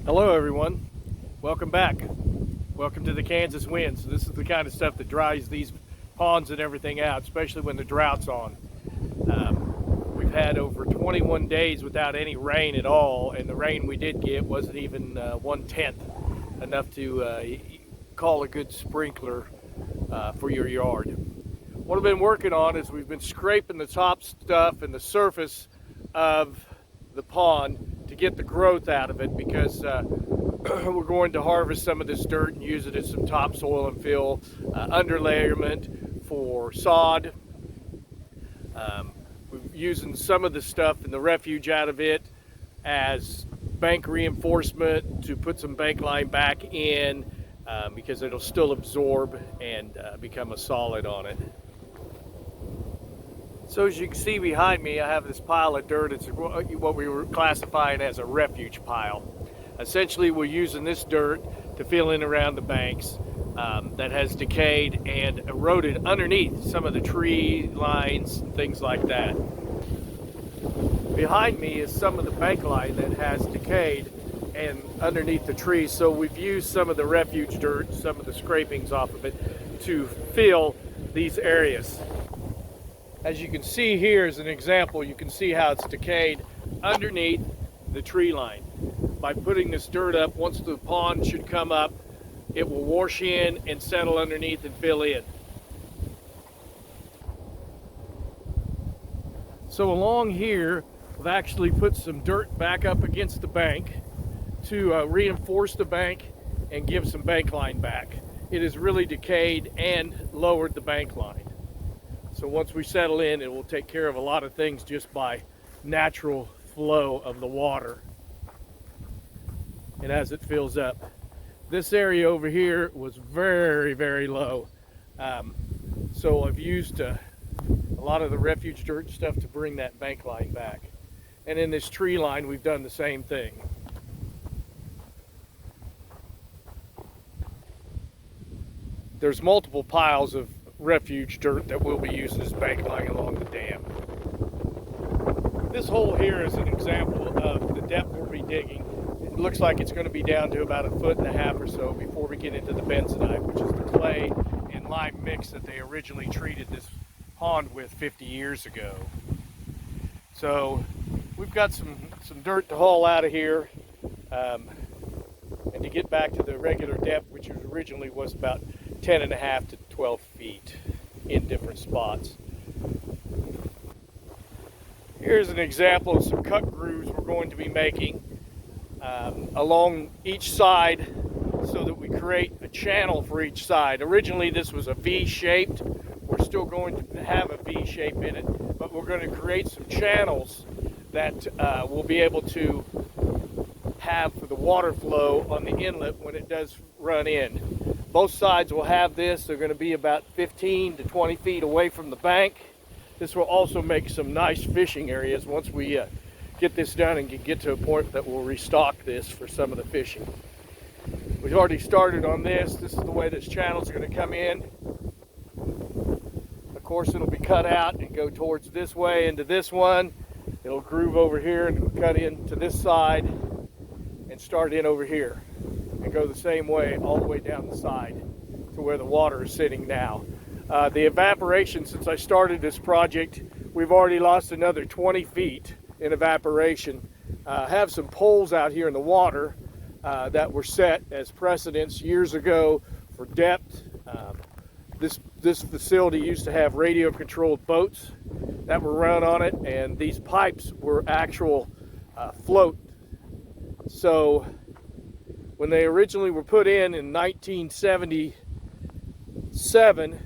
Hello everyone, welcome back. Welcome to the Kansas winds. This is the kind of stuff that dries these ponds and everything out, especially when the drought's on. We've had over 21 days without any rain at all, and the rain we did get wasn't even 1/10 enough to call a good sprinkler for your yard. What I've been working on is we've been scraping the top stuff and the surface of the pond to get the growth out of it, because we're going to harvest some of this dirt and use it as some topsoil and fill, underlayerment for sod. We're using some of the stuff in the refuge out of it as bank reinforcement to put some bank line back in, because it'll still absorb and become a solid on it. So as you can see behind me, I have this pile of dirt. It's what we were classifying as a refuge pile. Essentially, we're using this dirt to fill in around the banks that has decayed and eroded underneath some of the tree lines and things like that. Behind me is some of the bank line that has decayed and underneath the trees. So we've used some of the refuge dirt, some of the scrapings off of it, to fill these areas. As you can see here as an example, you can see how it's decayed underneath the tree line. By putting this dirt up, once the pond should come up, it will wash in and settle underneath and fill in. So along here, we've actually put some dirt back up against the bank to reinforce the bank and give some bank line back. It has really decayed and lowered the bank line. So once we settle in, it will take care of a lot of things just by natural flow of the water and as it fills up. This area over here was very, very low. So I've used a lot of the refuge dirt and stuff to bring that bank line back. And in this tree line, we've done the same thing. There's multiple piles of refuge dirt that we'll be using as bank line along the dam. This hole here is an example of the depth we'll be digging. It looks like it's going to be down to about 1.5 feet or so before we get into the bentonite, which is the clay and lime mix that they originally treated this pond with 50 years ago. So we've got some dirt to haul out of here, and to get back to the regular depth, which originally was about 10.5 to 12 feet in different spots. Here's an example of some cut grooves we're going to be making along each side so that we create a channel for each side. Originally this was a V-shaped. We're still going to have a V shape in it, but we're going to create some channels that we'll be able to have for the water flow on the inlet when it does run in. Both sides will have this. They're going to be about 15 to 20 feet away from the bank. This will also make some nice fishing areas once we get this done and can get to a point that we'll restock this for some of the fishing. We've already started on this. This is the way this channel is going to come in. Of course, it'll be cut out and go towards this way into this one. It'll groove over here and cut into this side and start in over here and go the same way all the way down the side to where the water is sitting now. The evaporation, since I started this project, we've already lost another 20 feet in evaporation. Have some poles out here in the water that were set as precedents years ago for depth. This facility used to have radio controlled boats that were run on it, and these pipes were actual float. So when they originally were put in 1977,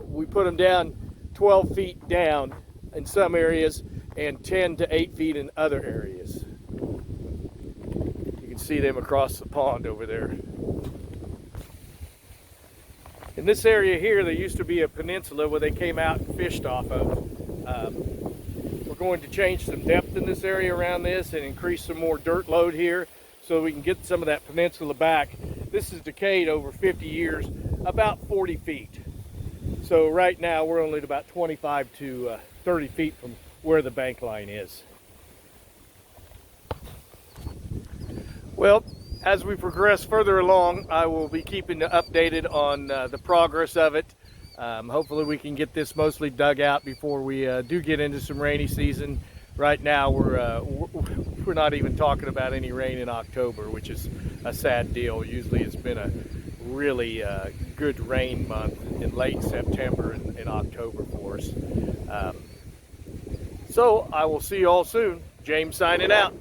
we put them down 12 feet down in some areas and 10 to 8 feet in other areas. You can see them across the pond over there. In this area here, there used to be a peninsula where they came out and fished off of. We're going to change some depth in this area around this and increase some more dirt load here so we can get some of that peninsula back. This is decayed over 50 years, about 40 feet. So right now we're only at about 25 to 30 feet from where the bank line is. Well, as we progress further along, I will be keeping you updated on the progress of it. Hopefully we can get this mostly dug out before we do get into some rainy season. Right now we're not even talking about any rain in October, which is a sad deal. Usually it's been a really good rain month in late September and October for us. So I will see you all soon. James signing out.